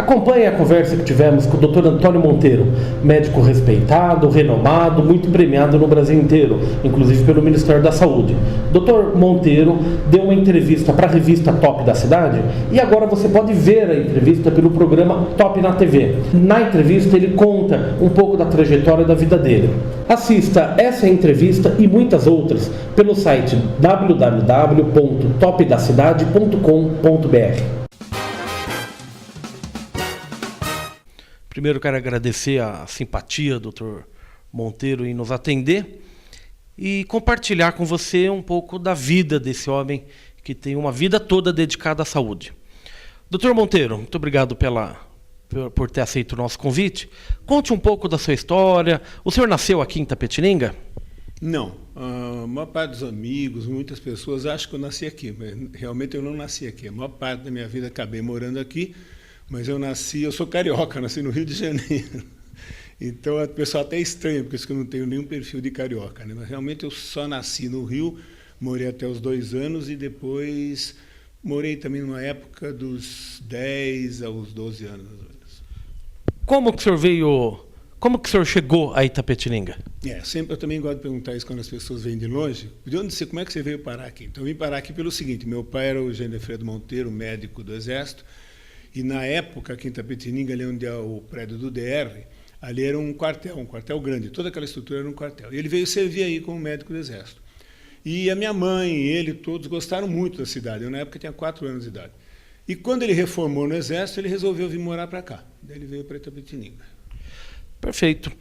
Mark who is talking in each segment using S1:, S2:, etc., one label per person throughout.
S1: Acompanhe a conversa que tivemos com o Dr. Antônio Monteiro, médico respeitado, renomado, muito premiado no Brasil inteiro, inclusive pelo Ministério da Saúde. Dr. Monteiro deu uma entrevista para a revista Top da Cidade e agora você pode ver a entrevista pelo programa Top na TV. Na entrevista ele conta um pouco da trajetória da vida dele. Assista essa entrevista e muitas outras pelo site www.topdacidade.com.br. Primeiro, quero agradecer a simpatia do Dr. Monteiro em nos atender e compartilhar com você um pouco da vida desse homem que tem uma vida toda dedicada à saúde. Dr. Monteiro, muito obrigado por ter aceito o nosso convite. Conte um pouco da sua história. O senhor nasceu aqui em Itapetininga?
S2: Não. A maior parte dos amigos, muitas pessoas acham que eu nasci aqui, mas realmente eu não nasci aqui. A maior parte da minha vida acabei morando aqui. Mas eu sou carioca, nasci no Rio de Janeiro. Então, o pessoal até estranha, porque eu não tenho nenhum perfil de carioca, né? Mas realmente eu só nasci no Rio, morei até os 2 anos e depois morei também numa época dos 10 aos 12 anos.
S1: Como que o senhor chegou a Itapetininga?
S2: Sempre eu também gosto de perguntar isso quando as pessoas vêm de longe. Como é que você veio parar aqui? Então, eu vim parar aqui pelo seguinte: meu pai era o Genefredo Monteiro, médico do Exército. E, na época, aqui em Itapetininga, ali onde é o prédio do DR, ali era um quartel grande. Toda aquela estrutura era um quartel. E ele veio servir aí como médico do Exército. E a minha mãe e ele, todos, gostaram muito da cidade. Eu, na época, tinha 4 anos de idade. E, quando ele reformou no Exército, ele resolveu vir morar para cá. Daí ele veio para Itapetininga.
S1: Perfeito.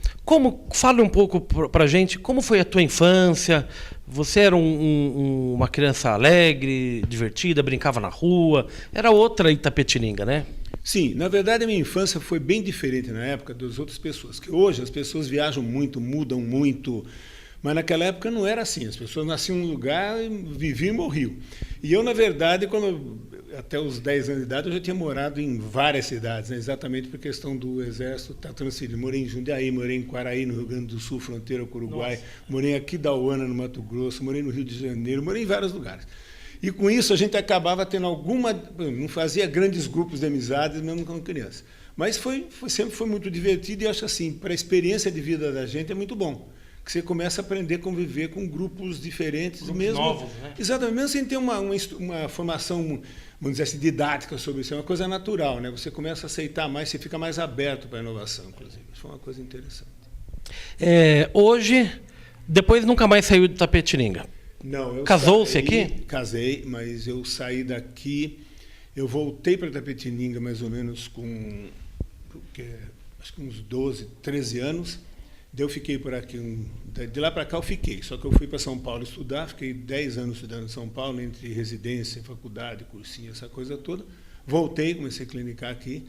S1: Fala um pouco para a gente, como foi a tua infância? Você era uma criança alegre, divertida, brincava na rua, era outra Itapetininga, né?
S2: Sim, na verdade a minha infância foi bem diferente na época das outras pessoas, que hoje as pessoas viajam muito, mudam muito, mas naquela época não era assim, as pessoas nasciam num lugar, viviam e morriam. E eu, na verdade, até os 10 anos de idade, eu já tinha morado em várias cidades, né? Exatamente por questão do Exército estar transferido. Morei em Jundiaí, morei em Quaraí, no Rio Grande do Sul, fronteira com o Uruguai. Nossa. Morei em Aquidauana, no Mato Grosso, morei no Rio de Janeiro, morei em vários lugares. E com isso a gente acabava tendo não fazia grandes grupos de amizades, mesmo quando criança. Mas sempre foi muito divertido e acho assim, para a experiência de vida da gente é muito bom. Que você começa a aprender a conviver com grupos diferentes.
S1: Grupos
S2: mesmo
S1: novos, né?
S2: Exatamente, mesmo sem ter uma formação, vamos dizer assim, didática sobre isso, é uma coisa natural, né? Você começa a aceitar mais, você fica mais aberto para a inovação, inclusive. Isso foi uma coisa interessante.
S1: Hoje, depois nunca mais saiu de Itapetininga?
S2: Não,
S1: Casou-se aqui?
S2: Casei, mas eu saí daqui, eu voltei para Itapetininga mais ou menos acho que uns 12, 13 anos. Eu fiquei por aqui, de lá para cá eu fiquei, só que eu fui para São Paulo estudar, fiquei 10 anos estudando em São Paulo, entre residência, faculdade, cursinho, essa coisa toda. Voltei, comecei a clinicar aqui.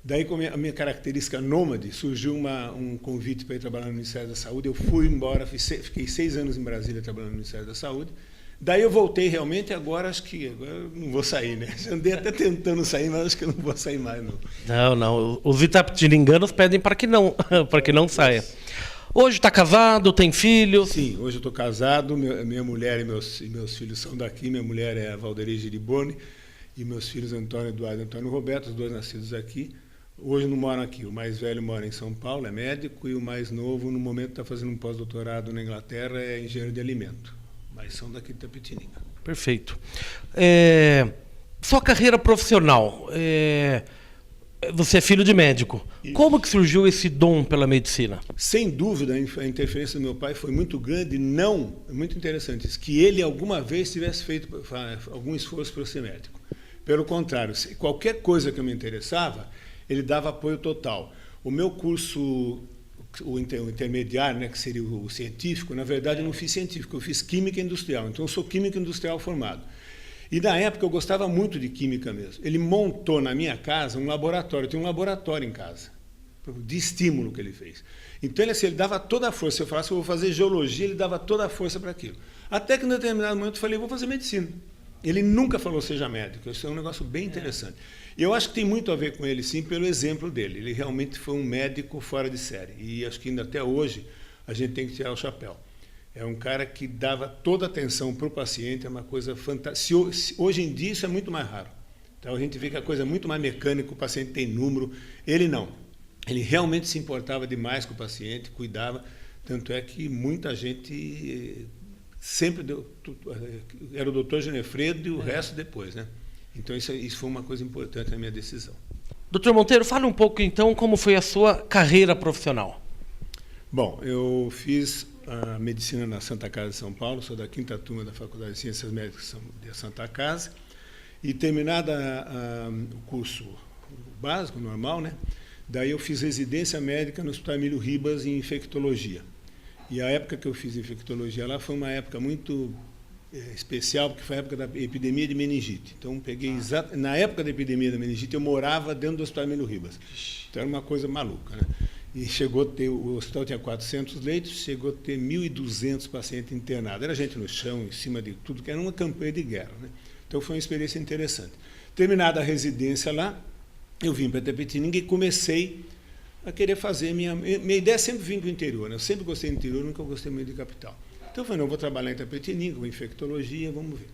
S2: Daí, com a minha característica nômade, surgiu um convite para ir trabalhar no Ministério da Saúde. Eu fui embora, fiquei 6 anos em Brasília trabalhando no Ministério da Saúde. Daí eu voltei realmente, agora eu não vou sair, né? Já andei até tentando sair, mas acho que eu não vou sair mais, não.
S1: Não. Os itapetininganos pedem para que não saia. Hoje está casado, tem filhos?
S2: Sim, hoje eu estou casado, minha mulher e meus filhos são daqui. Minha mulher é a Valderi Giriboni e meus filhos Antônio Eduardo e Antônio Roberto, os 2 nascidos aqui. Hoje não moram aqui, o mais velho mora em São Paulo, é médico, e o mais novo, no momento, está fazendo um pós-doutorado na Inglaterra, é engenheiro de alimento. Mas são daqui de Itapetininga. Perfeito.
S1: Sua carreira profissional, você é filho de médico. Isso. Como que surgiu esse dom pela medicina?
S2: Sem dúvida, a interferência do meu pai foi muito grande, muito interessante, que ele alguma vez tivesse feito algum esforço para ser médico. Pelo contrário, qualquer coisa que eu me interessava, ele dava apoio total. O meu curso, o intermediário, né, que seria o científico, na verdade eu não fiz científico, eu fiz química industrial, então eu sou químico industrial formado. E na época eu gostava muito de química mesmo. Ele montou na minha casa um laboratório, eu tenho um laboratório em casa, de estímulo que ele fez. Então ele dava toda a força, se eu falasse que eu vou fazer geologia, ele dava toda a força para aquilo. Até que em determinado momento eu falei, vou fazer medicina. Ele nunca falou seja médico, isso é um negócio bem interessante. E eu acho que tem muito a ver com ele, sim, pelo exemplo dele. Ele realmente foi um médico fora de série. E acho que ainda até hoje a gente tem que tirar o chapéu. É um cara que dava toda a atenção para o paciente, é uma coisa fantástica. Hoje em dia isso é muito mais raro. Então a gente vê que a coisa é muito mais mecânica, o paciente tem número, ele não. Ele realmente se importava demais com o paciente, cuidava, tanto é que muita gente sempre era o doutor Genefredo e o resto depois, né? Então isso foi uma coisa importante na minha decisão.
S1: Doutor Monteiro, fale um pouco então como foi a sua carreira profissional.
S2: Bom, eu fiz a medicina na Santa Casa de São Paulo, sou da 5ª turma da Faculdade de Ciências Médicas de Santa Casa, e terminada o curso básico, normal, né? Daí eu fiz residência médica no Hospital Emílio Ribas em infectologia. E a época que eu fiz infectologia lá foi uma época muito especial, porque foi a época da epidemia de meningite. Então, na época da epidemia da meningite, eu morava dentro do Hospital Emílio Ribas. Então, era uma coisa maluca, né? E chegou a ter, o hospital tinha 400 leitos, chegou a ter 1.200 pacientes internados. Era gente no chão, em cima de tudo, que era uma campanha de guerra, né? Então, foi uma experiência interessante. Terminada a residência lá, eu vim para Itapetininga e comecei a querer fazer minha ideia sempre vim para o interior, né? Eu sempre gostei do interior, nunca gostei muito de capital. Então eu falei, não, eu vou trabalhar em Itapetininga, com infectologia, vamos ver.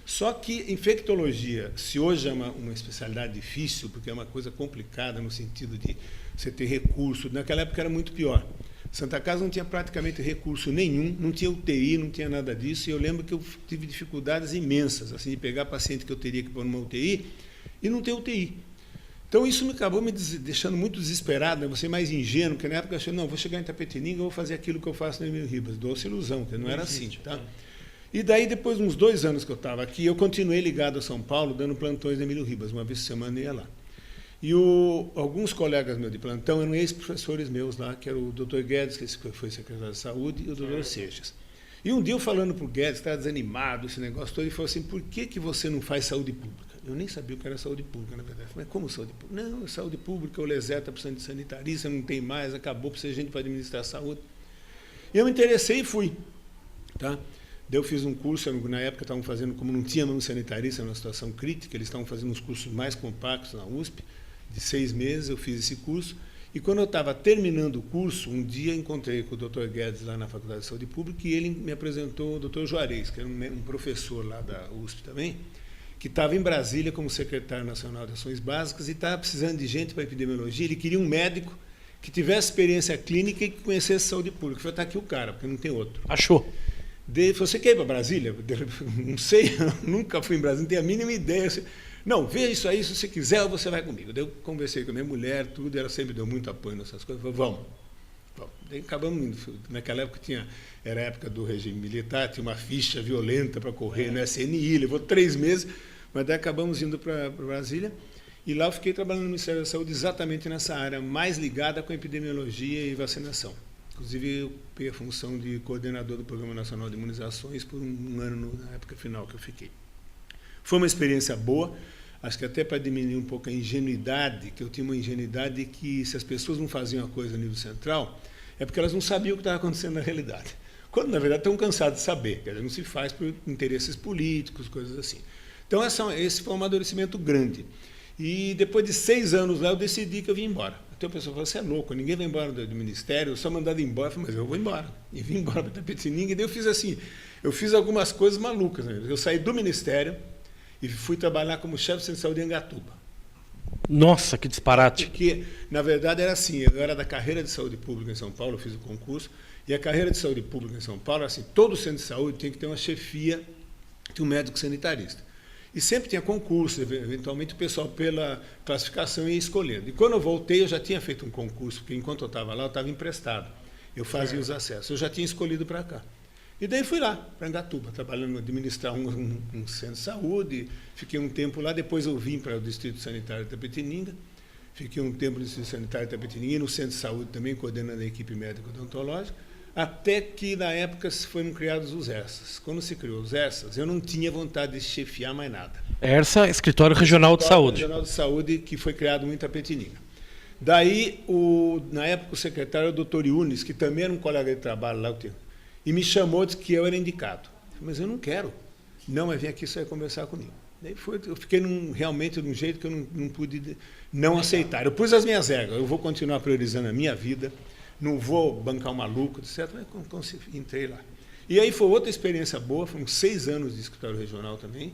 S2: Só que infectologia, se hoje é uma especialidade difícil, porque é uma coisa complicada no sentido de você ter recurso, naquela época era muito pior. Santa Casa não tinha praticamente recurso nenhum, não tinha UTI, não tinha nada disso, e eu lembro que eu tive dificuldades imensas, assim, de pegar paciente que eu teria que pôr numa UTI e não ter UTI. Então, isso me acabou me deixando muito desesperado, né? Vou ser mais ingênuo, porque na época eu achei, não, vou chegar em Itapetininga e vou fazer aquilo que eu faço no Emílio Ribas. Doce ilusão, porque não era assim, tá? E daí, depois de uns 2 anos que eu estava aqui, eu continuei ligado a São Paulo, dando plantões no Emílio Ribas, uma vez por semana eu ia lá. E alguns colegas meus de plantão eram ex-professores meus lá, que era o Dr. Guedes, que foi secretário de saúde, e o Dr. Seixas. E um dia eu falando para o Guedes, estava desanimado, esse negócio todo, ele falou assim, por que você não faz saúde pública? Eu nem sabia o que era saúde pública, na verdade. Eu falei, mas como saúde pública? Não, saúde pública, o LESER está precisando de sanitarista, não tem mais, acabou, precisa de gente para administrar a saúde. E eu me interessei e fui. Tá? Daí eu fiz um curso, na época estavam fazendo, como não tinha um sanitarista numa situação crítica, eles estavam fazendo uns cursos mais compactos na USP, de 6 meses eu fiz esse curso. E quando eu estava terminando o curso, um dia encontrei com o Dr. Guedes lá na Faculdade de Saúde Pública e ele me apresentou o Dr. Juarez, que era um professor lá da USP também, que estava em Brasília como secretário nacional de ações básicas e estava precisando de gente para epidemiologia. Ele queria um médico que tivesse experiência clínica e que conhecesse saúde pública. Eu falei, está aqui o cara, porque não tem outro.
S1: Achou?
S2: Ele falou, você quer ir para Brasília? Não sei, nunca fui em Brasília, não tenho a mínima ideia. Não, veja isso aí, se você quiser, você vai comigo. Daí eu conversei com a minha mulher, tudo, ela sempre deu muito apoio nessas coisas. Eu falei, vamos. Daí acabamos indo. Naquela época era a época do regime militar, tinha uma ficha violenta para correr no SNI, levou 3 meses, mas daí acabamos indo para Brasília. E lá eu fiquei trabalhando no Ministério da Saúde exatamente nessa área, mais ligada com epidemiologia e vacinação. Inclusive, eu peguei a função de coordenador do Programa Nacional de Imunizações por um ano na época final que eu fiquei. Foi uma experiência boa, acho que até para diminuir um pouco a ingenuidade, que eu tinha uma ingenuidade que se as pessoas não faziam a coisa a nível central, é porque elas não sabiam o que estava acontecendo na realidade. Quando, na verdade, estão cansadas de saber, quer dizer, não se faz por interesses políticos, coisas assim. Então, esse foi um amadurecimento grande. E depois de 6 anos lá, eu decidi que eu vim embora. Então a pessoa falou, você é louco, ninguém vai embora do ministério, eu sou mandado embora. Eu falei, mas eu vou embora. E vim embora para Itapetininga, e daí eu fiz assim, eu fiz algumas coisas malucas. Né? Eu saí do ministério e fui trabalhar como chefe de centro de saúde em Angatuba.
S1: Nossa, que disparate.
S2: Porque, na verdade, era assim, eu era da carreira de saúde pública em São Paulo, eu fiz o concurso, e a carreira de saúde pública em São Paulo, assim, todo centro de saúde tem que ter uma chefia de um médico sanitarista. E sempre tinha concurso, eventualmente o pessoal pela classificação ia escolhendo. E quando eu voltei, eu já tinha feito um concurso, porque enquanto eu estava lá, eu estava emprestado. Eu fazia os acessos. Eu já tinha escolhido para cá. E daí fui lá, para Angatuba, trabalhando, administrar um centro de saúde. Fiquei um tempo lá, depois eu vim para o Distrito Sanitário de Itapetininga. Fiquei um tempo no Distrito Sanitário de Itapetininga e no centro de saúde também, coordenando a equipe médica odontológica. Até que, na época, foram criados os ERSAs. Quando se criou os ERSAs, eu não tinha vontade de chefiar mais nada.
S1: ERSA, Escritório Regional de Saúde.
S2: Regional de Saúde, que foi criado em Itapetininga. Daí, na época, o secretário era o Dr. Yunis, que também era um colega de trabalho lá, e me chamou, disse que eu era indicado. Mas eu não quero. Não, mas vem aqui, você vai conversar comigo. Daí eu fiquei realmente de um jeito que eu não pude não aceitar. Eu pus as minhas regras, eu vou continuar priorizando a minha vida, não vou bancar um maluco, etc. Entrei lá. E aí foi outra experiência boa, foram 6 anos de escritório regional também.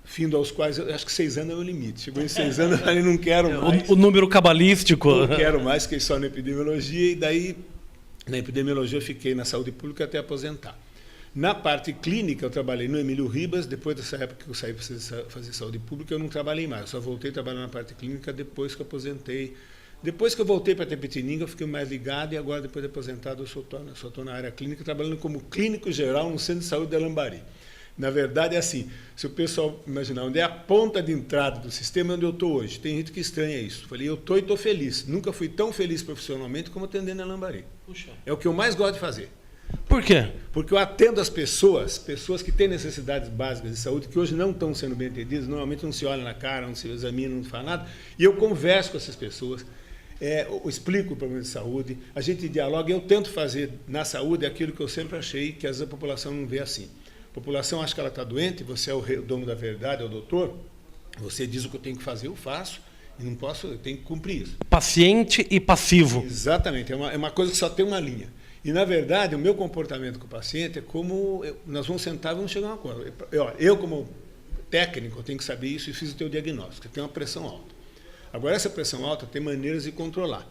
S2: findo aos quais, eu acho que 6 anos é o limite. Chegou em 6 anos, eu falei, não quero mais.
S1: O número cabalístico.
S2: Não quero mais, fiquei só na epidemiologia, e daí, na epidemiologia, eu fiquei na saúde pública até aposentar. Na parte clínica, eu trabalhei no Emílio Ribas. Depois dessa época que eu saí para fazer saúde pública, eu não trabalhei mais. Eu só voltei a trabalhar na parte clínica depois que eu aposentei. Depois que eu voltei para Tepetininga, eu fiquei mais ligado, e agora, depois de aposentado, eu só estou na área clínica, trabalhando como clínico geral no Centro de Saúde de Alambari. Na verdade, é assim, se o pessoal imaginar onde é a ponta de entrada do sistema, onde eu estou hoje, tem gente que estranha isso. Falei, eu estou e estou feliz. Nunca fui tão feliz profissionalmente como atendendo em Alambari.
S1: Puxa.
S2: É o que eu mais gosto de fazer.
S1: Por quê?
S2: Porque eu atendo as pessoas que têm necessidades básicas de saúde, que hoje não estão sendo bem atendidas, normalmente não se olha na cara, não se examina, não faz nada, e eu converso com essas pessoas, eu explico o problema de saúde, a gente dialoga, e eu tento fazer na saúde aquilo que eu sempre achei que a população não vê assim. A população acha que ela está doente, você é o dono da verdade, é o doutor, você diz o que eu tenho que fazer, eu faço, e não posso, eu tenho que cumprir isso.
S1: Paciente e passivo.
S2: Exatamente, é uma coisa que só tem uma linha. E, na verdade, o meu comportamento com o paciente é como nós vamos sentar e vamos chegar a um acordo. Eu, como técnico, eu tenho que saber isso, e fiz o teu diagnóstico. Você tem uma pressão alta. Agora, essa pressão alta tem maneiras de controlar.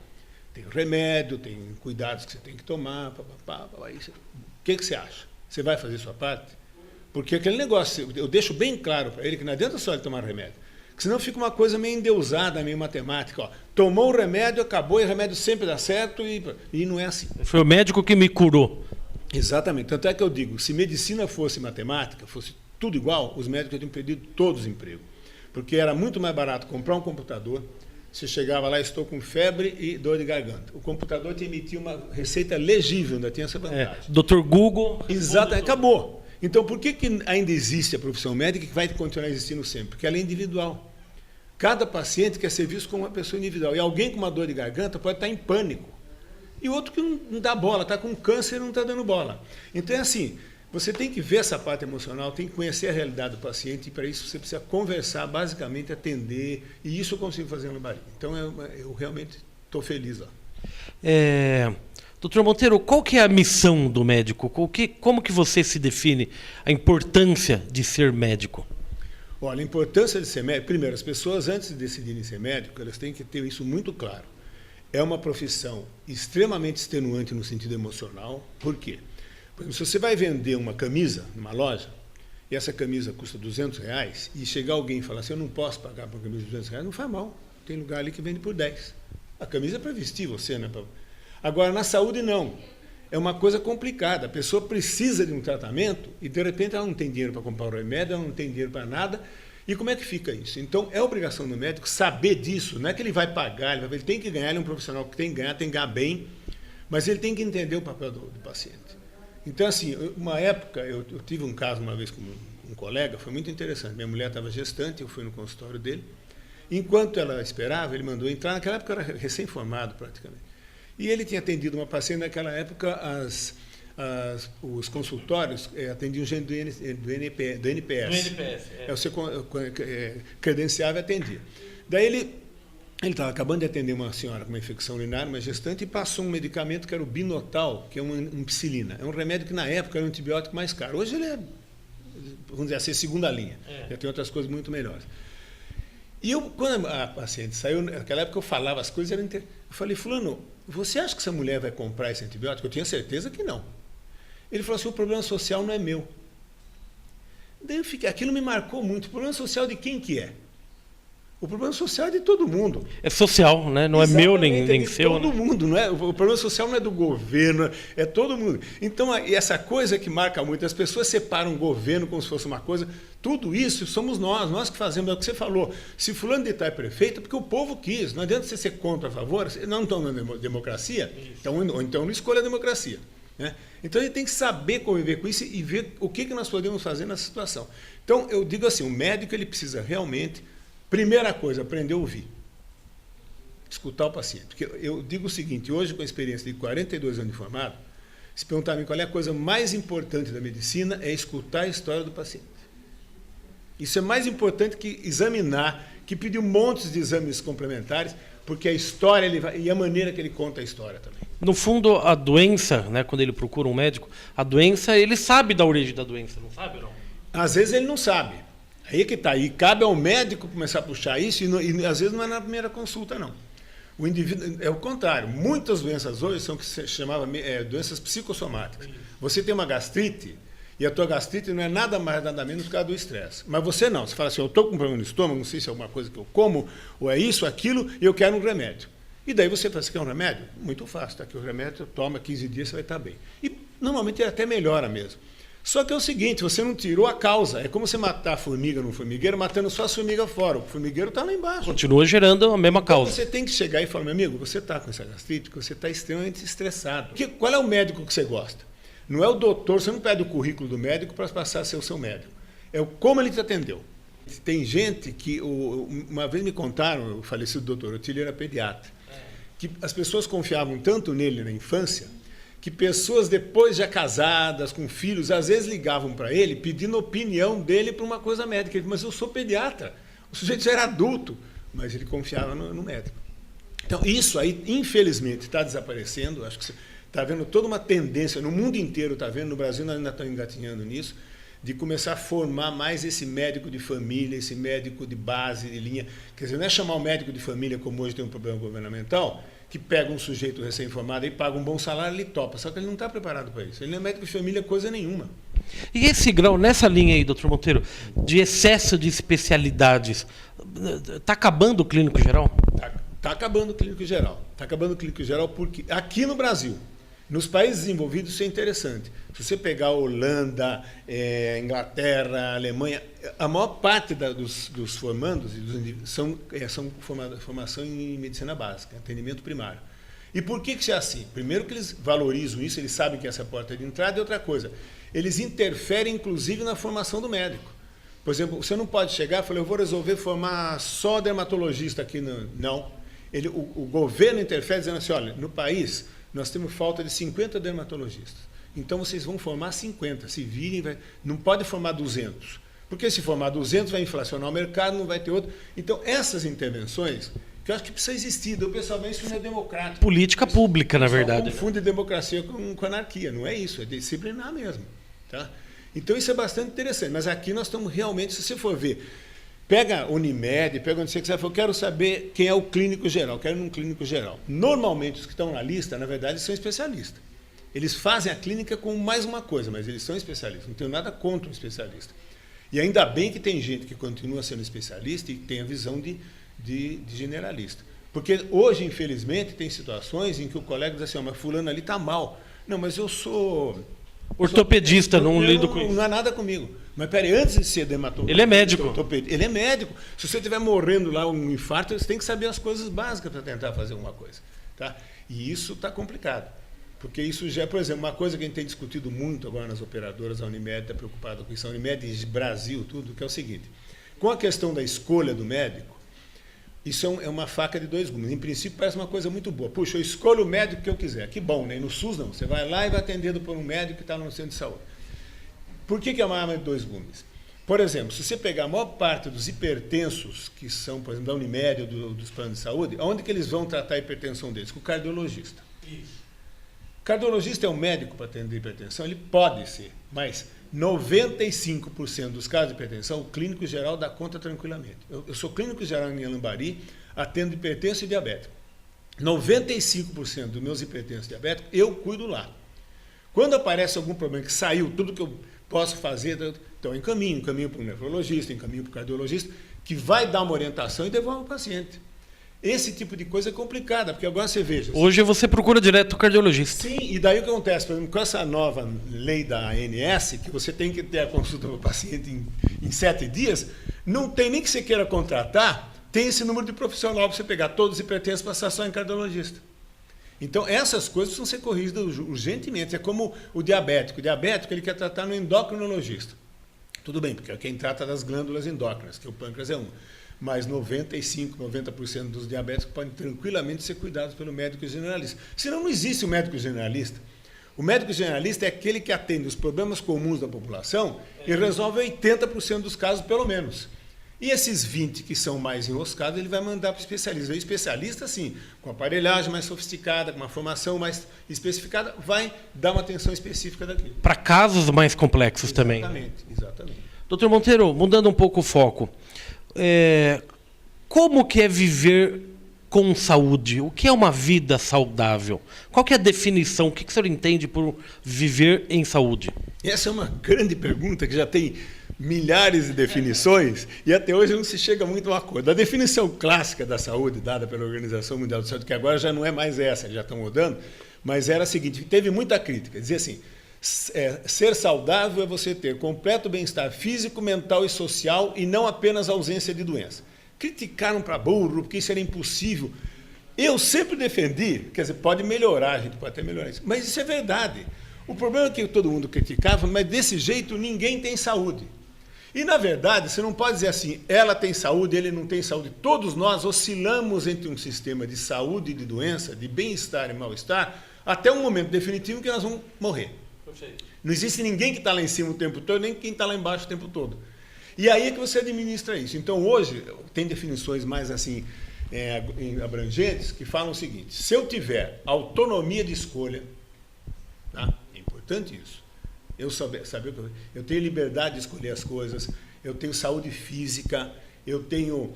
S2: Tem remédio, tem cuidados que você tem que tomar. O que você acha? Você vai fazer sua parte? Porque aquele negócio, eu deixo bem claro para ele que não adianta só ele tomar remédio. Porque senão fica uma coisa meio endeusada, meio matemática. Ó. Tomou o remédio, acabou, e o remédio sempre dá certo, e não é assim.
S1: Foi o médico que me curou.
S2: Exatamente. Tanto é que eu digo, se medicina fosse matemática, fosse tudo igual, os médicos tinham perdido todos os empregos. Porque era muito mais barato comprar um computador. Você chegava lá, estou com febre e dor de garganta. O computador te emitia uma receita legível, ainda tinha essa vantagem.
S1: Dr. Google.
S2: Exatamente, acabou. Então, por que ainda existe a profissão médica, que vai continuar existindo sempre? Porque ela é individual. Cada paciente quer ser visto como uma pessoa individual. E alguém com uma dor de garganta pode estar em pânico. E outro que não dá bola, está com câncer e não está dando bola. Então, é assim, você tem que ver essa parte emocional, tem que conhecer a realidade do paciente, e para isso você precisa conversar, basicamente atender, e isso eu consigo fazer no Alambari. Então, eu realmente estou feliz lá.
S1: Doutor Monteiro, qual que é a missão do médico? Como que você se define a importância de ser médico?
S2: Olha, a importância de ser médico, primeiro, as pessoas, antes de decidirem ser médico, elas têm que ter isso muito claro. É uma profissão extremamente extenuante no sentido emocional. Por quê? Por exemplo, se você vai vender uma camisa numa loja, e essa camisa custa R$200, e chegar alguém e falar assim, eu não posso pagar por uma camisa de R$200, não faz mal. Tem lugar ali que vende por 10. A camisa é para vestir você, né? Agora, na saúde, não. É uma coisa complicada. A pessoa precisa de um tratamento e, de repente, ela não tem dinheiro para comprar o remédio, ela não tem dinheiro para nada. E como é que fica isso? Então, é obrigação do médico saber disso. Não é que ele vai pagar, ele tem que ganhar, ele é um profissional que tem que ganhar bem, mas ele tem que entender o papel do paciente. Então, assim, uma época, eu tive um caso uma vez com um colega, foi muito interessante. Minha mulher estava gestante, eu fui no consultório dele. Enquanto ela esperava, ele mandou entrar. Naquela época eu era recém-formado, praticamente. E ele tinha atendido uma paciente. Naquela época, os consultórios atendiam gente do NPS. Do NPS, Você credenciava e atendia. Daí ele estava acabando de atender uma senhora com uma infecção urinária, uma gestante, e passou um medicamento que era o Binotal, que é uma ampicilina. É um remédio que, na época, era um antibiótico mais caro. Hoje ele é, vamos dizer assim, segunda linha. Já tem outras coisas muito melhores. E quando a paciente saiu, naquela época eu falava as coisas, eu falei, fulano, você acha que essa mulher vai comprar esse antibiótico? Eu tinha certeza que não. Ele falou assim, o problema social não é meu. Daí aquilo me marcou muito. O problema social de quem que é? O problema social é de todo mundo.
S1: É social, né? Não
S2: Exatamente,
S1: é meu nem seu.
S2: Todo mundo, não é? O problema social não é do governo, é todo mundo. Então, essa coisa que marca muito, as pessoas separam o governo como se fosse uma coisa. Tudo isso somos nós que fazemos. É o que você falou. Se fulano de tal é prefeito, é porque o povo quis. Não adianta você ser contra, a favor. Não estão na democracia, ou então não escolha a democracia. Né? Então, a gente tem que saber conviver com isso e ver o que nós podemos fazer nessa situação. Então, eu digo assim, o médico ele precisa realmente... Primeira coisa, aprender a ouvir. Escutar o paciente. Porque eu digo o seguinte, hoje com a experiência de 42 anos de formado, se perguntar a mim qual é a coisa mais importante da medicina, é escutar a história do paciente. Isso é mais importante que examinar, que pedir montes de exames complementares, porque a história e a maneira que ele conta a história também.
S1: No fundo, a doença, né, quando ele procura um médico, a doença, ele sabe da origem da doença, não sabe ou não?
S2: Às vezes ele não sabe. Aí é que está. E cabe ao médico começar a puxar isso, e às vezes não é na primeira consulta, não. O indivíduo, é o contrário. Muitas doenças hoje são o que se chamava doenças psicossomáticas. Você tem uma gastrite, e a tua gastrite não é nada mais, nada menos por causa do estresse. Mas você não. Você fala assim, eu estou com um problema no estômago, não sei se é alguma coisa que eu como, ou é isso, aquilo, e eu quero um remédio. E daí você fala, você quer um remédio? Muito fácil, está aqui o remédio, toma 15 dias, você vai estar bem. E normalmente ele até melhora mesmo. Só que é o seguinte, você não tirou a causa. É como você matar a formiga no formigueiro, matando só a formiga fora. O formigueiro está lá embaixo.
S1: Continua gerando a mesma causa.
S2: Então você tem que chegar e falar, meu amigo, você está com essa gastrite, você está extremamente estressado. Qual é o médico que você gosta? Não é o doutor, você não pede o currículo do médico para passar a ser o seu médico. É como ele te atendeu. Tem gente que, uma vez me contaram, o falecido doutor Otílio era pediatra, que as pessoas confiavam tanto nele na infância, que pessoas depois já casadas, com filhos, às vezes ligavam para ele pedindo opinião dele para uma coisa médica. Ele disse, mas eu sou pediatra, o sujeito já era adulto, mas ele confiava no médico. Então isso aí, infelizmente, está desaparecendo. Acho que você está vendo toda uma tendência, no mundo inteiro está vendo, no Brasil nós ainda estamos engatinhando nisso, de começar a formar mais esse médico de família, esse médico de base, de linha. Quer dizer, não é chamar o médico de família, como hoje tem um problema governamental, que pega um sujeito recém-formado e paga um bom salário, ele topa. Só que ele não está preparado para isso. Ele não é médico de família coisa nenhuma.
S1: E esse grau, nessa linha aí, doutor Monteiro, de excesso de especialidades, está acabando o clínico geral?
S2: Está acabando o clínico geral. Está acabando o clínico geral porque aqui no Brasil, nos países desenvolvidos, isso é interessante. Se você pegar a Holanda, Inglaterra, Alemanha, a maior parte dos formandos são formação em medicina básica, atendimento primário. E por que isso é assim? Primeiro que eles valorizam isso, eles sabem que essa é a porta de entrada, e outra coisa, eles interferem inclusive na formação do médico. Por exemplo, você não pode chegar e falar, eu vou resolver formar só dermatologista aqui. Não. O governo interfere dizendo assim, olha, no país nós temos falta de 50 dermatologistas. Então vocês vão formar 50, se virem, não pode formar 200. Porque se formar 200 vai inflacionar o mercado, não vai ter outro. Então essas intervenções, que eu acho que precisa existir, o pessoal vê isso não é democrático.
S1: Política pública, na verdade.
S2: Confunde democracia com anarquia, não é isso, é disciplinar mesmo. Tá? Então isso é bastante interessante, mas aqui nós estamos realmente, se você for ver, pega a Unimed, pega onde você quiser, eu quero saber quem é o clínico geral, quero ir num clínico geral. Normalmente os que estão na lista, na verdade, são especialistas. Eles fazem a clínica com mais uma coisa, mas eles são especialistas, não tenho nada contra um especialista. E ainda bem que tem gente que continua sendo especialista e tem a visão de generalista. Porque hoje, infelizmente, tem situações em que o colega diz assim, mas fulano ali está mal. Não, mas eu sou...
S1: ortopedista, não lido com isso.
S2: Não é nada comigo. Mas peraí, antes de ser dermatologista...
S1: Ele é médico.
S2: Ele é médico. Se você estiver morrendo lá um infarto, você tem que saber as coisas básicas para tentar fazer uma coisa. Tá? E isso está complicado. Porque isso já é, por exemplo, uma coisa que a gente tem discutido muito agora nas operadoras, a Unimed está preocupada com isso, a Unimed Brasil, tudo, que é o seguinte, com a questão da escolha do médico, isso é uma faca de dois gumes. Em princípio, parece uma coisa muito boa. Puxa, eu escolho o médico que eu quiser. Que bom, né? E no SUS, não. Você vai lá e vai atendido por um médico que está no centro de saúde. Por que é uma arma de dois gumes? Por exemplo, se você pegar a maior parte dos hipertensos, que são, por exemplo, da Unimed ou dos planos de saúde, onde que eles vão tratar a hipertensão deles? Com o cardiologista. Isso. O cardiologista é um médico para atender hipertensão? Ele pode ser, mas 95% dos casos de hipertensão, o clínico geral dá conta tranquilamente. Eu sou clínico geral em Alambari, atendo hipertenso e diabético. 95% dos meus hipertensos e diabéticos, eu cuido lá. Quando aparece algum problema que saiu, tudo que eu posso fazer, então encaminho para o nefrologista, encaminho para o cardiologista, que vai dar uma orientação e devolve o paciente. Esse tipo de coisa é complicada, porque agora você veja...
S1: Hoje você procura direto o cardiologista.
S2: Sim, e daí o que acontece? Por exemplo, com essa nova lei da ANS, que você tem que ter a consulta para o paciente em 7 dias, não tem nem que você queira contratar, tem esse número de profissional para você pegar todos os hipertensos e passar só em cardiologista. Então, essas coisas precisam ser corrigidas urgentemente. É como o diabético. O diabético ele quer tratar no endocrinologista. Tudo bem, porque é quem trata das glândulas endócrinas, que o pâncreas é um. Mas 95%, 90% dos diabéticos podem tranquilamente ser cuidados pelo médico generalista. Senão não existe o médico generalista. O médico generalista é aquele que atende os problemas comuns da população e resolve 80% dos casos, pelo menos. E esses 20% que são mais enroscados, ele vai mandar para o especialista. O especialista, sim, com aparelhagem mais sofisticada, com uma formação mais especificada, vai dar uma atenção específica daquilo.
S1: Para casos mais complexos também.
S2: Exatamente.
S1: Doutor Monteiro, mudando um pouco o foco, como que é viver com saúde? O que é uma vida saudável? Qual que é a definição? O que o senhor entende por viver em saúde?
S2: Essa é uma grande pergunta que já tem milhares de definições e até hoje não se chega muito a um acordo. A definição clássica da saúde, dada pela Organização Mundial da Saúde, que agora já não é mais essa, já estão mudando, mas era a seguinte, teve muita crítica, dizia assim, ser saudável é você ter completo bem-estar físico, mental e social e não apenas ausência de doença. Criticaram para burro, porque isso era impossível. Eu sempre defendi, quer dizer, pode melhorar, a gente pode até melhorar isso, mas isso é verdade. O problema é que todo mundo criticava, mas desse jeito ninguém tem saúde. E, na verdade, você não pode dizer assim, ela tem saúde, ele não tem saúde. Todos nós oscilamos entre um sistema de saúde e de doença, de bem-estar e mal-estar, até um momento definitivo que nós vamos morrer. Não existe ninguém que está lá em cima o tempo todo, nem quem está lá embaixo o tempo todo. E aí é que você administra isso. Então, hoje, tem definições mais assim abrangentes que falam o seguinte, se eu tiver autonomia de escolha, tá? É importante isso. Saber eu tenho liberdade de escolher as coisas, eu tenho saúde física, eu tenho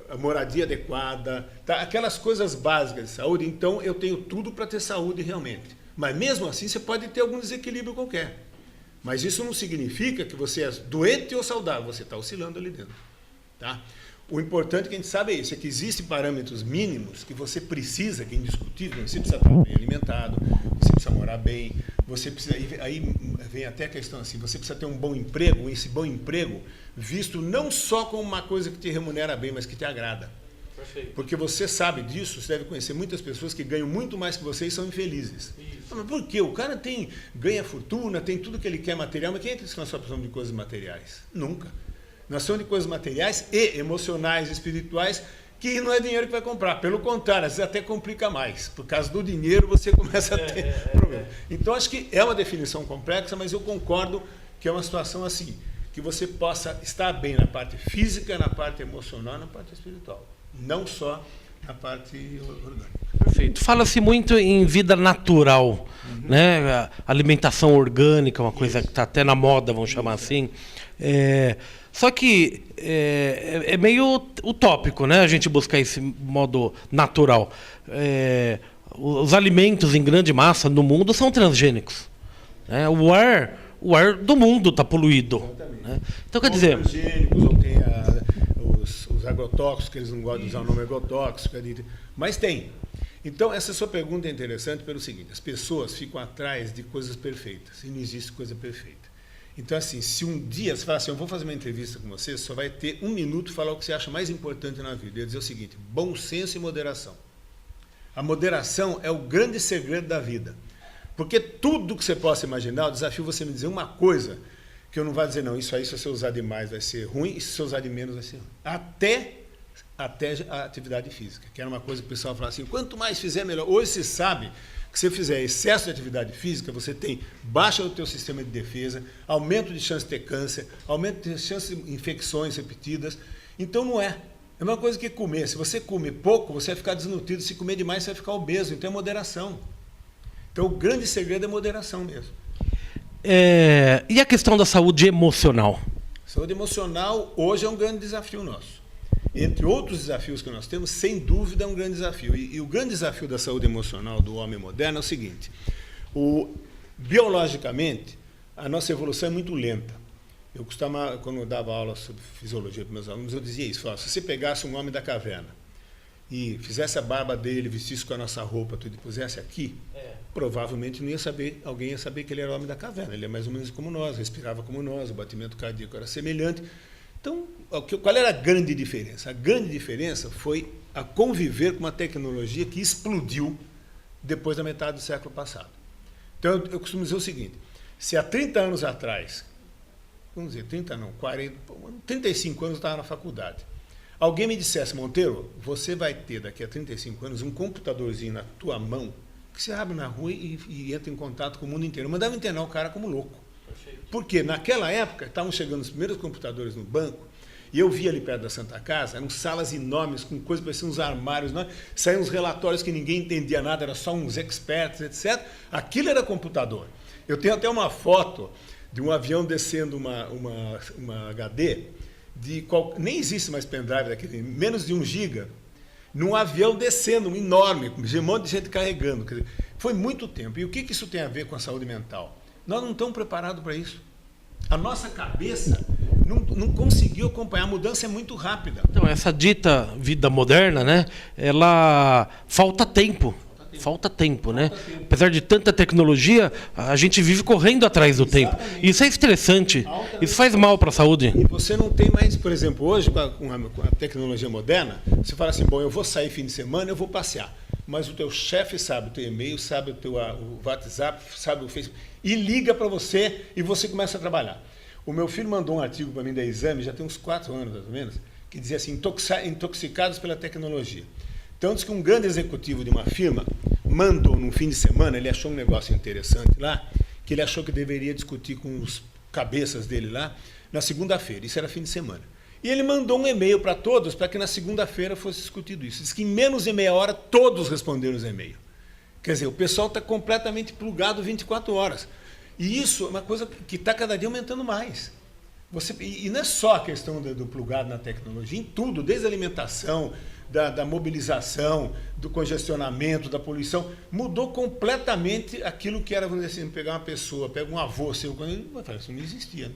S2: a moradia adequada, tá? Aquelas coisas básicas de saúde, então eu tenho tudo para ter saúde realmente. Mas mesmo assim você pode ter algum desequilíbrio qualquer. Mas isso não significa que você é doente ou saudável, você está oscilando ali dentro. Tá? O importante que a gente sabe é isso, é que existem parâmetros mínimos que você precisa, que é indiscutível, você precisa estar bem alimentado, você precisa morar bem, você precisa, aí vem até a questão assim, você precisa ter um bom emprego, esse bom emprego visto não só como uma coisa que te remunera bem, mas que te agrada. Perfeito. Porque você sabe disso, você deve conhecer muitas pessoas que ganham muito mais que você e são infelizes. Mas por quê? O cara ganha fortuna, tem tudo que ele quer material, mas quem é que diz que nós só precisamos de coisas materiais? Nunca. Nós somos de coisas materiais e emocionais, espirituais, que não é dinheiro que vai comprar. Pelo contrário, às vezes até complica mais. Por causa do dinheiro você começa a ter problema. Então, acho que é uma definição complexa, mas eu concordo que é uma situação assim, que você possa estar bem na parte física, na parte emocional, na parte espiritual. Não só na parte orgânica.
S1: Perfeito. Fala-se muito em vida natural, né? Alimentação orgânica, uma coisa que está até na moda, vamos chamar assim. Só que é meio utópico, né? A gente buscar esse modo natural. Os alimentos em grande massa no mundo são transgênicos. Né? O ar do mundo está poluído. Né? Então, quer dizer...
S2: Transgênicos, ou tem os agrotóxicos, que eles não gostam de usar o nome agrotóxico, mas tem. Então, essa sua pergunta é interessante pelo seguinte, as pessoas ficam atrás de coisas perfeitas, e não existe coisa perfeita. Então, assim, se um dia você fala assim, eu vou fazer uma entrevista com você, só vai ter 1 minuto falar o que você acha mais importante na vida. Eu ia dizer o seguinte, bom senso e moderação. A moderação é o grande segredo da vida. Porque tudo que você possa imaginar, o desafio é você me dizer uma coisa, que eu não vou dizer, não, isso aí se você usar demais vai ser ruim, e se você usar de menos vai ser ruim. Até a atividade física, que era uma coisa que o pessoal falava assim, quanto mais fizer, melhor. Hoje se sabe que se você fizer excesso de atividade física, você tem baixa do teu sistema de defesa, aumento de chance de ter câncer, aumento de chance de infecções repetidas. Então não é. É uma coisa que comer. Se você comer pouco, você vai ficar desnutrido. Se comer demais, você vai ficar obeso. Então é moderação. Então o grande segredo é moderação mesmo.
S1: E a questão da saúde emocional?
S2: Saúde emocional hoje é um grande desafio nosso. Entre outros desafios que nós temos, sem dúvida é um grande desafio. E o grande desafio da saúde emocional do homem moderno é o seguinte, biologicamente, a nossa evolução é muito lenta. Eu costumava, quando eu dava aula sobre fisiologia para meus alunos, eu dizia isso, falava, se você pegasse um homem da caverna e fizesse a barba dele, vestisse com a nossa roupa, tudo, e pusesse aqui, provavelmente alguém ia saber que ele era homem da caverna. Ele é mais ou menos como nós, respirava como nós, o batimento cardíaco era semelhante. Então, qual era a grande diferença? A grande diferença foi a conviver com uma tecnologia que explodiu depois da metade do século passado. Então, eu costumo dizer o seguinte, se há 30 anos atrás, vamos dizer, 30 não, 40, 35 anos eu estava na faculdade, alguém me dissesse, Monteiro, você vai ter daqui a 35 anos um computadorzinho na tua mão que você abre na rua e entra em contato com o mundo inteiro. Eu mandava internar o cara como louco. Porque naquela época estavam chegando os primeiros computadores no banco e eu via ali perto da Santa Casa, eram salas enormes com coisas, pareciam uns armários, né? Saíam uns relatórios que ninguém entendia nada, era só uns experts, etc. Aquilo era computador. Eu tenho até uma foto de um avião descendo uma HD, nem existe mais pendrive daquele, menos de 1 giga, num avião descendo, um enorme, com um monte de gente carregando. Quer dizer, foi muito tempo. E o que isso tem a ver com a saúde mental? Nós não estamos preparados para isso. A nossa cabeça não conseguiu acompanhar. A mudança é muito rápida.
S1: Então, essa dita vida moderna, né? Ela falta tempo. Falta tempo, né? Apesar de tanta tecnologia, a gente vive correndo atrás do tempo. Isso é estressante. Isso faz mal para a saúde.
S2: E você não tem mais, por exemplo, hoje, com a tecnologia moderna, você fala assim, bom, eu vou sair fim de semana, eu vou passear. Mas o teu chefe sabe o teu e-mail, sabe o WhatsApp, sabe o Facebook, e liga para você e você começa a trabalhar. O meu filho mandou um artigo para mim da Exame, já tem uns 4 anos, mais ou menos, que dizia assim, intoxicados pela tecnologia. Então, diz que um grande executivo de uma firma mandou, num fim de semana, ele achou um negócio interessante lá, que ele achou que deveria discutir com os cabeças dele lá, na segunda-feira. Isso era fim de semana. E ele mandou um e-mail para todos, para que na segunda-feira fosse discutido isso. Diz que em menos de meia hora, todos responderam os e-mails. Quer dizer, o pessoal está completamente plugado 24 horas. E isso é uma coisa que está cada dia aumentando mais. E não é só a questão do plugado na tecnologia, em tudo, desde a alimentação, da mobilização, do congestionamento, da poluição, mudou completamente aquilo que era, vamos dizer assim, pegar uma pessoa, pega um avô seu, isso não existia.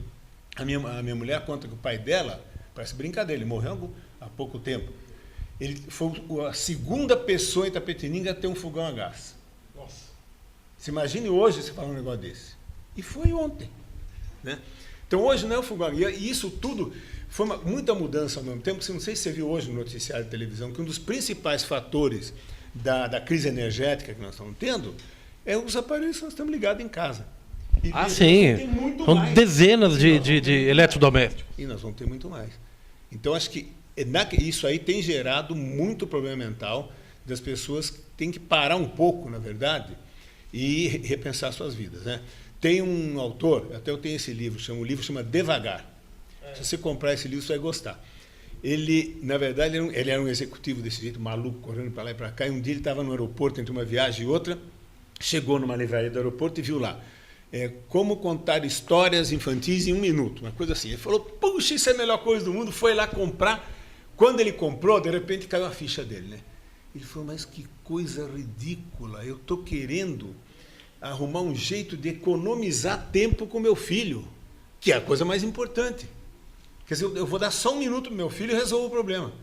S2: A minha mulher conta que o pai dela, parece brincadeira, ele morreu há pouco tempo. Ele foi a segunda pessoa em Itapetininga a ter um fogão a gás. Nossa. Se imagine hoje você falar um negócio desse. E foi ontem, né? Então hoje não é o fogão a gás. E isso tudo foi muita mudança ao mesmo tempo. Não sei se você viu hoje no noticiário de televisão que um dos principais fatores da crise energética que nós estamos tendo é os aparelhos que nós estamos ligados em casa.
S1: Sim. São dezenas de eletrodomésticos.
S2: E nós vamos ter muito mais. Então, acho que isso aí tem gerado muito problema mental das pessoas que têm que parar um pouco, na verdade, e repensar suas vidas, né? Tem um autor, até eu tenho esse livro, o livro chama Devagar. Se você comprar esse livro, você vai gostar. Ele, na verdade, ele era um executivo desse jeito, maluco, correndo para lá e para cá, e um dia ele estava no aeroporto, entre uma viagem e outra, chegou numa livraria do aeroporto e viu lá, como contar histórias infantis em 1 minuto, uma coisa assim. Ele falou, puxa, isso é a melhor coisa do mundo, foi lá comprar. Quando ele comprou, de repente caiu a ficha dele, né? Ele falou, mas que coisa ridícula, eu estou querendo arrumar um jeito de economizar tempo com meu filho, que é a coisa mais importante. Quer dizer, eu vou dar só 1 minuto para meu filho e resolvo o problema.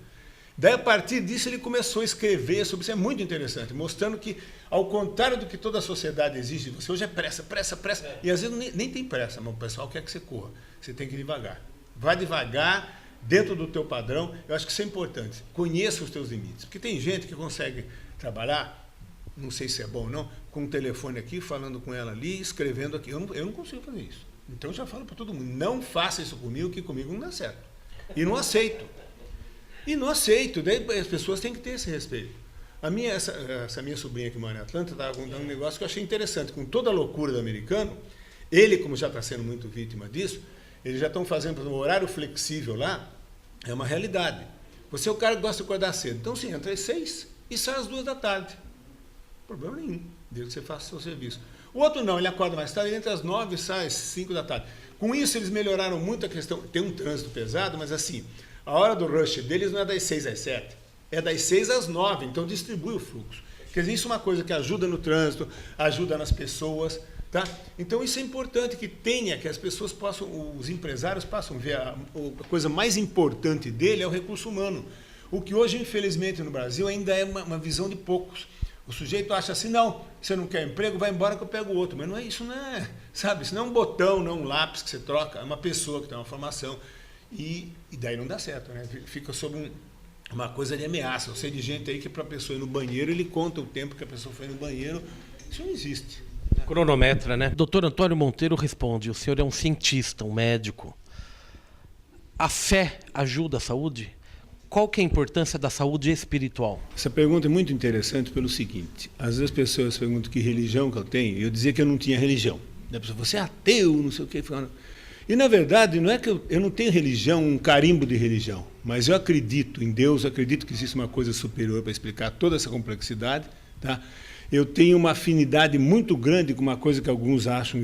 S2: Daí, a partir disso, ele começou a escrever sobre isso. É muito interessante, mostrando que, ao contrário do que toda a sociedade exige de você, hoje é pressa, pressa, pressa. E às vezes nem tem pressa, mas o pessoal quer que você corra. Você tem que ir devagar. Vai devagar, dentro do teu padrão. Eu acho que isso é importante. Conheça os teus limites. Porque tem gente que consegue trabalhar, não sei se é bom ou não, com um telefone aqui, falando com ela ali, escrevendo aqui. Eu não consigo fazer isso. Então, eu já falo para todo mundo, não faça isso comigo, que comigo não dá certo. E não aceito. E não aceito. Daí as pessoas têm que ter esse respeito. Essa minha sobrinha que mora em Atlanta estava contando um negócio que eu achei interessante. Com toda a loucura do americano, ele, como já está sendo muito vítima disso, eles já estão fazendo um horário flexível lá, é uma realidade. Você é o cara que gosta de acordar cedo. Então, sim, entra às 6 e sai às 2 da tarde. Problema nenhum, desde que você faça o seu serviço. O outro não, ele acorda mais tarde, ele entra às 9 e sai às 5 da tarde. Com isso, eles melhoraram muito a questão. Tem um trânsito pesado, mas assim, a hora do rush deles não é das 6 às 7, é das 6 às 9, então distribui o fluxo. Quer dizer, isso é uma coisa que ajuda no trânsito, ajuda nas pessoas, tá? Então, isso é importante que as pessoas possam, os empresários possam ver a coisa mais importante dele é o recurso humano. O que hoje, infelizmente, no Brasil ainda é uma visão de poucos. O sujeito acha assim, não, você não quer emprego, vai embora que eu pego outro. Mas não é isso, não é, sabe? Isso não é um botão, não é um lápis que você troca, é uma pessoa que tem uma formação. E daí não dá certo, né? Fica sob uma coisa de ameaça. Eu sei de gente aí que para a pessoa ir no banheiro, ele conta o tempo que a pessoa foi no banheiro. Isso não existe.
S1: Cronometra, né? Doutor Antônio Monteiro responde, o senhor é um cientista, um médico. A fé ajuda a saúde? Qual que é a importância da saúde espiritual?
S2: Essa pergunta é muito interessante pelo seguinte, às vezes as pessoas perguntam que religião que eu tenho, e eu dizia que eu não tinha religião. A pessoa, você é ateu, não sei o quê. E, na verdade, não é que eu não tenho religião, um carimbo de religião, mas eu acredito em Deus, acredito que existe uma coisa superior para explicar toda essa complexidade, Tá? Eu tenho uma afinidade muito grande com uma coisa que alguns acham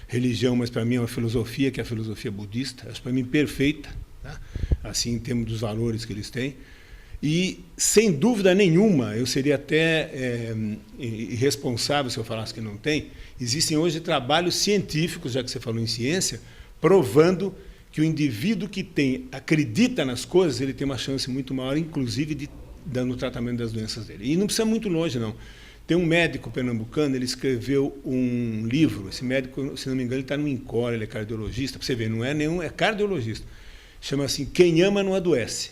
S2: religião, mas para mim é uma filosofia, que é a filosofia budista. Acho para mim perfeita, tá? Assim, em termos dos valores que eles têm. E, sem dúvida nenhuma, eu seria até irresponsável se eu falasse que não tem. Existem hoje trabalhos científicos, já que você falou em ciência, provando que o indivíduo que acredita nas coisas, ele tem uma chance muito maior, inclusive, no tratamento das doenças dele. E não precisa muito longe, não. Tem um médico pernambucano, ele escreveu um livro. Esse médico, se não me engano, ele está no INCOR, ele é cardiologista. Para você ver, não é nenhum, é cardiologista. Chama assim, Quem Ama Não Adoece.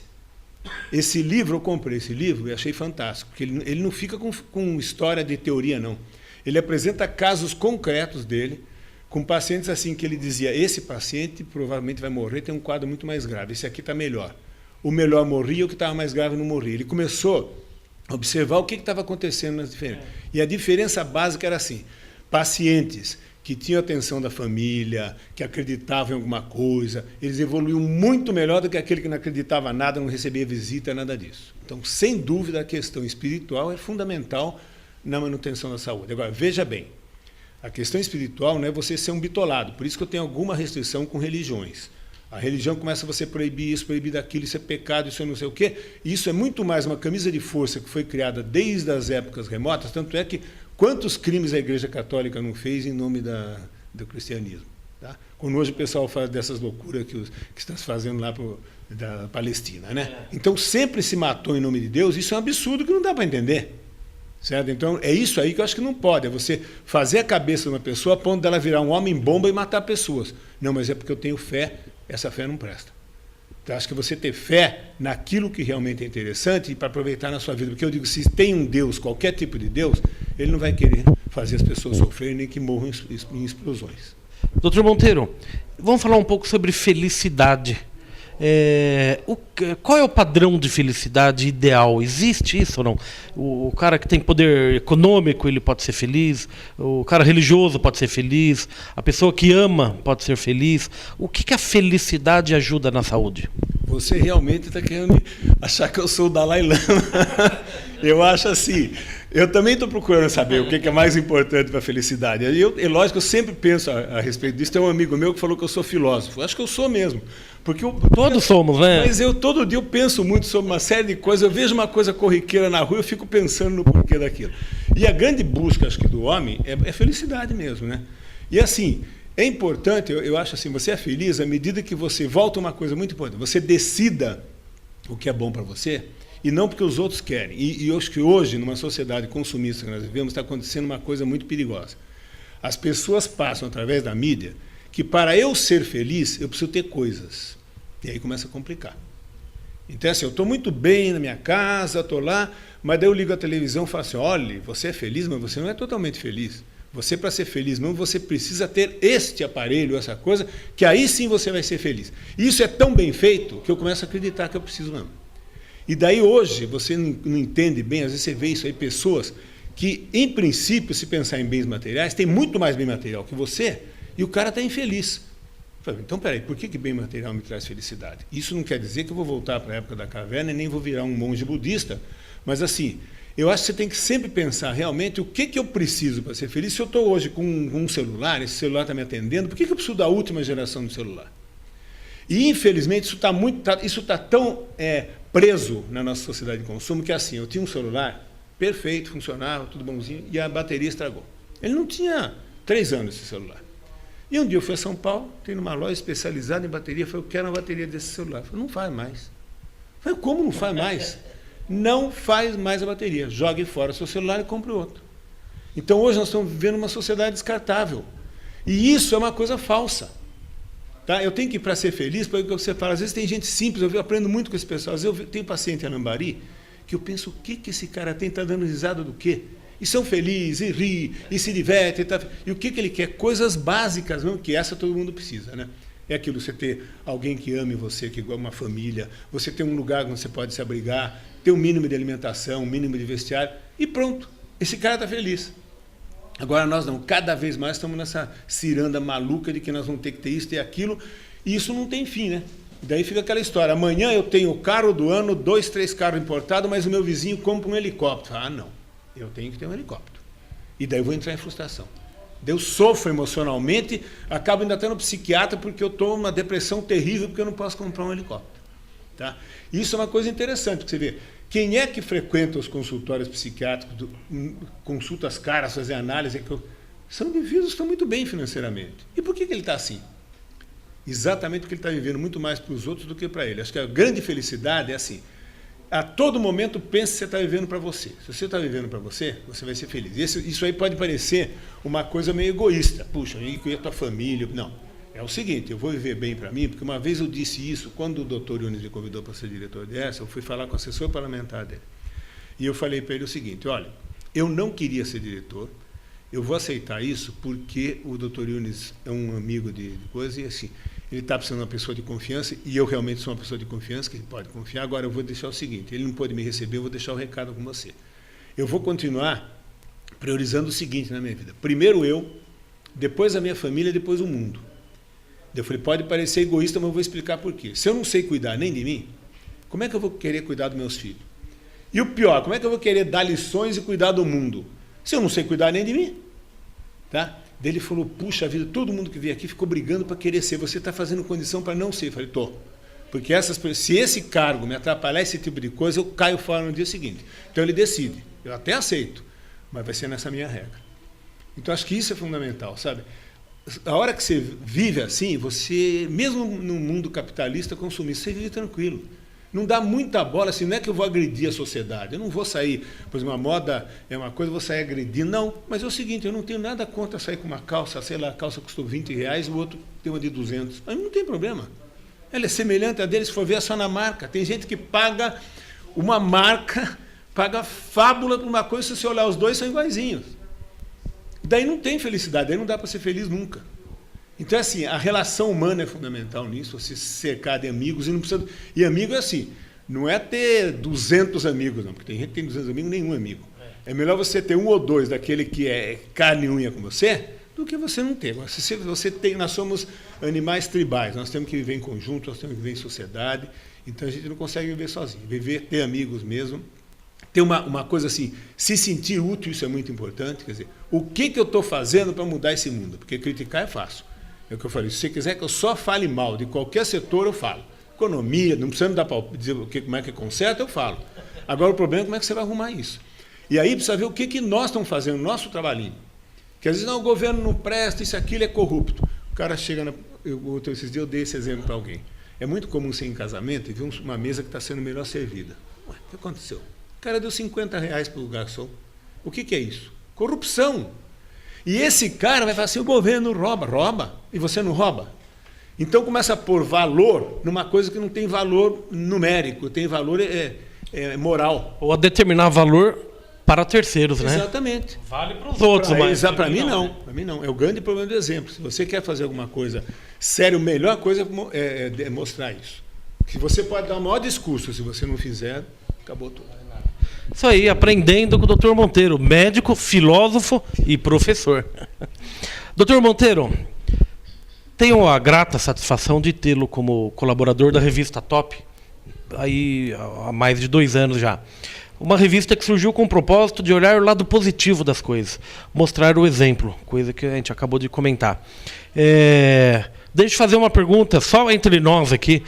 S2: Esse livro, eu comprei esse livro e achei fantástico, porque ele não fica com história de teoria, não. Ele apresenta casos concretos dele, com pacientes assim que ele dizia, esse paciente provavelmente vai morrer, tem um quadro muito mais grave, esse aqui está melhor. O melhor morria, o que estava mais grave não morria. Ele começou a observar o que estava acontecendo nas diferenças. E a diferença básica era assim, pacientes que tinham atenção da família, que acreditavam em alguma coisa, eles evoluíam muito melhor do que aquele que não acreditava nada, não recebia visita, nada disso. Então, sem dúvida, a questão espiritual é fundamental na manutenção da saúde. Agora, veja bem, a questão espiritual não é você ser um bitolado, por isso que eu tenho alguma restrição com religiões. A religião começa a você proibir isso, proibir daquilo, isso é pecado, isso é não sei o quê. Isso é muito mais uma camisa de força que foi criada desde as épocas remotas, tanto é que quantos crimes a Igreja Católica não fez em nome do cristianismo. Tá? Quando hoje o pessoal fala dessas loucuras que está se fazendo lá da Palestina. Né? Então sempre se matou em nome de Deus, isso é um absurdo que não dá para entender. Certo? Então é isso aí que eu acho que não pode, é você fazer a cabeça de uma pessoa a ponto dela virar um homem-bomba e matar pessoas. Não, mas é porque eu tenho fé, essa fé não presta. Então acho que você ter fé naquilo que realmente é interessante e para aproveitar na sua vida, porque eu digo, se tem um Deus, qualquer tipo de Deus, ele não vai querer fazer as pessoas sofrerem nem que morram em explosões.
S1: Doutor Monteiro, vamos falar um pouco sobre felicidade. Qual é o padrão de felicidade ideal? Existe isso ou não? O cara que tem poder econômico, ele pode ser feliz, o cara religioso pode ser feliz, a pessoa que ama pode ser feliz. O que a felicidade ajuda na saúde?
S2: Você realmente está querendo achar que eu sou o Dalai Lama. Eu acho assim, eu também estou procurando saber o que é mais importante para a felicidade. É lógico, eu sempre penso a respeito disso. Tem um amigo meu que falou que eu sou filósofo. Acho que eu sou mesmo. Porque
S1: todos somos, né?
S2: Mas todo dia eu penso muito sobre uma série de coisas. Eu vejo uma coisa corriqueira na rua, eu fico pensando no porquê daquilo. E a grande busca, acho que, do homem é felicidade mesmo, né? E assim, é importante, eu acho assim, você é feliz à medida que você volta uma coisa muito importante. Você decida o que é bom para você e não porque os outros querem. E eu acho que hoje, numa sociedade consumista que nós vivemos, está acontecendo uma coisa muito perigosa. As pessoas passam através da mídia que para eu ser feliz, eu preciso ter coisas. E aí começa a complicar. Então, assim, eu estou muito bem na minha casa, estou lá, mas daí eu ligo a televisão e falo assim, olha, você é feliz, mas você não é totalmente feliz. Você, para ser feliz mesmo, você precisa ter este aparelho, essa coisa, que aí sim você vai ser feliz. E isso é tão bem feito que eu começo a acreditar que eu preciso mesmo. E daí hoje, você não entende bem, às vezes você vê isso aí, pessoas que, em princípio, se pensar em bens materiais, tem muito mais bem material que você, e o cara está infeliz. Então, peraí, por que bem material me traz felicidade? Isso não quer dizer que eu vou voltar para a época da caverna e nem vou virar um monge budista, mas assim, eu acho que você tem que sempre pensar realmente o que eu preciso para ser feliz. Se eu estou hoje com um celular, esse celular está me atendendo, por que eu preciso da última geração do celular? E, infelizmente, isso está tão preso na nossa sociedade de consumo que, assim, eu tinha um celular perfeito, funcionava, tudo bonzinho, e a bateria estragou. Ele não tinha 3 anos esse celular. E um dia eu fui a São Paulo, tem numa loja especializada em bateria, falei, eu quero uma bateria desse celular. Falei, não faz mais. Falei, como não faz mais? Não faz mais a bateria. Jogue fora o seu celular e compre outro. Então hoje nós estamos vivendo uma sociedade descartável. E isso é uma coisa falsa. Tá? Eu tenho que, para ser feliz, porque você fala, às vezes tem gente simples, eu aprendo muito com esse pessoal, às vezes eu tenho paciente em Anambari, que eu penso, o que esse cara tem, está dando risada do quê? E são felizes, e ri, e se diverte, e o que ele quer? Coisas básicas, não? Que essa todo mundo precisa, né? É aquilo, você ter alguém que ame você, que igual uma família, você ter um lugar onde você pode se abrigar, ter um mínimo de alimentação, um mínimo de vestiário, e pronto, esse cara está feliz. Agora nós não, cada vez mais estamos nessa ciranda maluca de que nós vamos ter que ter isso, ter aquilo, e isso não tem fim, né? Daí fica aquela história, amanhã eu tenho o carro do ano, 2, 3 carros importados, mas o meu vizinho compra um helicóptero. Ah, não. eu tenho que ter um helicóptero. E daí eu vou entrar em frustração. Eu sofro emocionalmente, acabo indo até no psiquiatra porque eu estou numa depressão terrível porque eu não posso comprar um helicóptero. Tá? Isso é uma coisa interessante, porque você vê, quem é que frequenta os consultórios psiquiátricos, consultas caras, fazer análise, são indivíduos que estão muito bem financeiramente. E por que ele está assim? Exatamente porque ele está vivendo muito mais para os outros do que para ele. Acho que a grande felicidade é assim, a todo momento pense que você está vivendo para você. Se você está vivendo para você, você vai ser feliz. Isso aí pode parecer uma coisa meio egoísta. Puxa, e a tua família? Não. É o seguinte, eu vou viver bem para mim, porque uma vez eu disse isso, quando o doutor Yunes me convidou para ser diretor dessa, eu fui falar com o assessor parlamentar dele. E eu falei para ele o seguinte, olha, eu não queria ser diretor, eu vou aceitar isso porque o doutor Yunes é um amigo de coisa e assim, ele está precisando de uma pessoa de confiança e eu realmente sou uma pessoa de confiança, que ele pode confiar. Agora eu vou deixar o seguinte, ele não pôde me receber, eu vou deixar o recado com você. Eu vou continuar priorizando o seguinte na minha vida. Primeiro eu, depois a minha família, depois o mundo. Eu falei, pode parecer egoísta, mas eu vou explicar por quê. Se eu não sei cuidar nem de mim, como é que eu vou querer cuidar dos meus filhos? E o pior, como é que eu vou querer dar lições e cuidar do mundo? Se eu não sei cuidar nem de mim. Tá? Daí ele falou, puxa vida, todo mundo que veio aqui ficou brigando para querer ser. Você está fazendo condição para não ser. Eu falei, estou. Porque se esse cargo me atrapalhar esse tipo de coisa, eu caio fora no dia seguinte. Então ele decide. Eu até aceito, mas vai ser nessa minha regra. Então acho que isso é fundamental, sabe? A hora que você vive assim, você, mesmo no mundo capitalista consumista, você vive tranquilo. Não dá muita bola, assim, não é que eu vou agredir a sociedade, eu não vou sair, por exemplo, a moda é uma coisa, eu vou sair agredindo, não, mas é o seguinte, eu não tenho nada contra sair com uma calça, sei lá, a calça custou R$20, o outro tem uma de 200, aí não tem problema. Ela é semelhante a dele, se for ver, é só na marca. Tem gente que paga uma marca, paga fábula por uma coisa, se você olhar os dois, são iguaizinhos. Daí não tem felicidade, daí não dá para ser feliz nunca. Então, assim, a relação humana é fundamental nisso, você se cercar de amigos, e não precisa... E amigo é assim, não é ter 200 amigos, não, porque tem gente que tem 200 amigos, nenhum amigo. É melhor você ter um ou dois daquele que é carne e unha com você, do que você não ter. Se você tem, nós somos animais tribais, nós temos que viver em conjunto, nós temos que viver em sociedade, então a gente não consegue viver sozinho. Viver, ter amigos mesmo, ter uma coisa assim, se sentir útil, isso é muito importante, quer dizer, o que eu estou fazendo para mudar esse mundo? Porque criticar é fácil. É o que eu falei, se você quiser que eu só fale mal de qualquer setor, eu falo. Economia, não precisa me dar para dizer como é que conserta, eu falo. Agora o problema é como é que você vai arrumar isso. E aí precisa ver o que nós estamos fazendo, o nosso trabalhinho. Que às vezes não, o governo não presta, isso, aquilo é corrupto. O cara chega, esses dias eu dei esse exemplo para alguém. É muito comum ser em casamento e ver uma mesa que está sendo melhor servida. Ué, o que aconteceu? O cara deu R$50 para o garçom. O que é isso? Corrupção. E esse cara vai falar assim, o governo rouba. Rouba? E você não rouba? Então começa a pôr valor numa coisa que não tem valor numérico, tem valor moral.
S1: Ou a determinar valor para terceiros, né?
S2: Exatamente.
S1: Vale para os outros, mas...
S2: Para mim não. Né? Para mim não. É o grande problema do exemplo. Se você quer fazer alguma coisa séria, a melhor coisa é mostrar isso. Que você pode dar o maior discurso, se você não fizer, acabou tudo.
S1: Isso aí, aprendendo com o Dr. Monteiro, médico, filósofo e professor. Dr. Monteiro, tenho a grata satisfação de tê-lo como colaborador da revista Top, aí há mais de 2 anos já. Uma revista que surgiu com o propósito de olhar o lado positivo das coisas, mostrar o exemplo, coisa que a gente acabou de comentar. Deixa eu fazer uma pergunta, só entre nós aqui.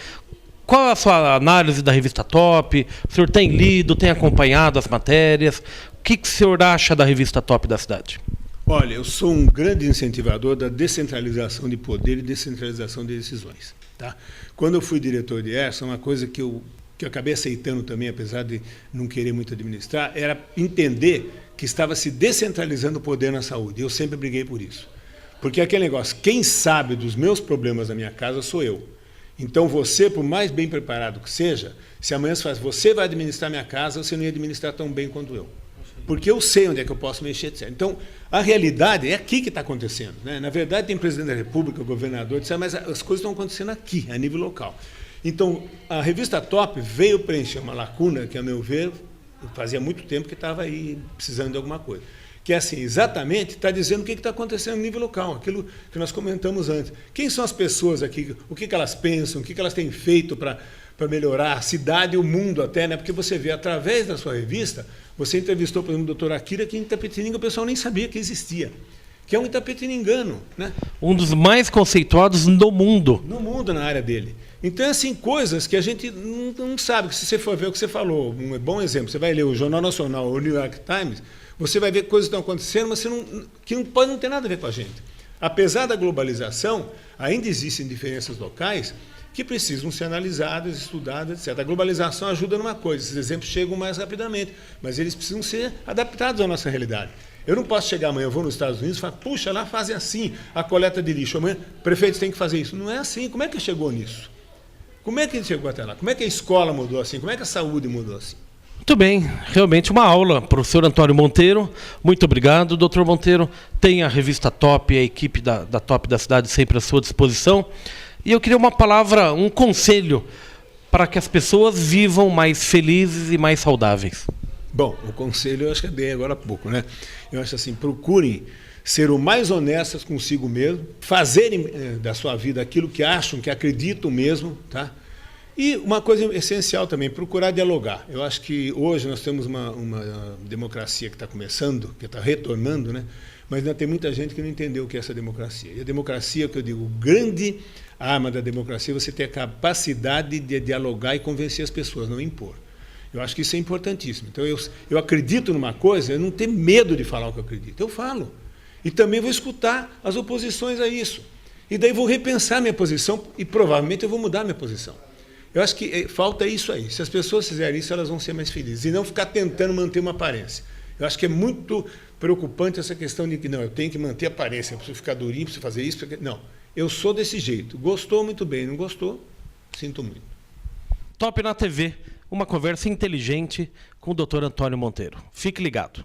S1: Qual é a sua análise da revista Top? O senhor tem lido, tem acompanhado as matérias? O que o senhor acha da revista Top da cidade?
S2: Olha, eu sou um grande incentivador da descentralização de poder e descentralização de decisões. Tá? Quando eu fui diretor de ERSA, uma coisa que eu acabei aceitando também, apesar de não querer muito administrar, era entender que estava se descentralizando o poder na saúde. Eu sempre briguei por isso. Porque aquele negócio, quem sabe dos meus problemas da minha casa sou eu. Então você, por mais bem preparado que seja, se amanhã você faz, você vai administrar minha casa, você não ia administrar tão bem quanto eu. Porque eu sei onde é que eu posso mexer, etc. Então, a realidade é aqui que está acontecendo. Né? Na verdade, tem presidente da República, governador, etc., mas as coisas estão acontecendo aqui, a nível local. Então, a revista Top veio preencher uma lacuna que, a meu ver, fazia muito tempo que estava aí precisando de alguma coisa. Que é assim, exatamente, está dizendo o que está acontecendo no nível local, aquilo que nós comentamos antes. Quem são as pessoas aqui, o que elas pensam, o que elas têm feito para melhorar a cidade e o mundo até, né? Porque você vê, através da sua revista, Você entrevistou, por exemplo, o doutor Akira, que em Itapetininga o pessoal nem sabia que existia, que é um itapetiningano, né?
S1: Um dos mais conceituados no mundo.
S2: No mundo, na área dele. Então, assim, coisas que a gente não sabe. Se você for ver o que você falou, um bom exemplo, você vai ler o Jornal Nacional ou o New York Times, você vai ver coisas que estão acontecendo, mas que não pode não ter nada a ver com a gente. Apesar da globalização, ainda existem diferenças locais que precisam ser analisadas, estudadas, etc. A globalização ajuda numa coisa, esses exemplos chegam mais rapidamente, mas eles precisam ser adaptados à nossa realidade. Eu não posso chegar amanhã, eu vou nos Estados Unidos e falar, puxa, lá fazem assim, a coleta de lixo, amanhã prefeitos têm que fazer isso. Não é assim, como é que chegou nisso? Como é que ele chegou até lá? Como é que a escola mudou assim? Como é que a saúde mudou assim?
S1: Muito bem, realmente uma aula, professor Antônio Monteiro, muito obrigado. Doutor Monteiro, tem a revista Top, a equipe da Top da cidade sempre à sua disposição. E eu queria uma palavra, um conselho para que as pessoas vivam mais felizes e mais saudáveis.
S2: Bom, o conselho eu acho que eu dei agora há pouco, né? Eu acho assim, procurem ser o mais honestas consigo mesmo, fazerem da sua vida aquilo que acham, que acreditam mesmo, tá? E uma coisa essencial também, procurar dialogar. Eu acho que hoje nós temos uma democracia que está começando, que está retornando, né? Mas ainda tem muita gente que não entendeu o que é essa democracia. E a democracia, que eu digo, grande arma da democracia é você ter a capacidade de dialogar e convencer as pessoas, não impor. Eu acho que isso é importantíssimo. Então, eu acredito numa coisa, eu não tenho medo de falar o que eu acredito. Eu falo. E também vou escutar as oposições a isso. E daí vou repensar minha posição e provavelmente eu vou mudar minha posição. Eu acho que falta isso aí. Se as pessoas fizerem isso, elas vão ser mais felizes. E não ficar tentando manter uma aparência. Eu acho que é muito preocupante essa questão de que, não, eu tenho que manter a aparência, eu preciso ficar durinho, preciso fazer isso. Não, eu sou desse jeito. Gostou, muito bem. Não gostou, sinto muito.
S1: Top na TV, uma conversa inteligente com o Dr. Antônio Monteiro. Fique ligado.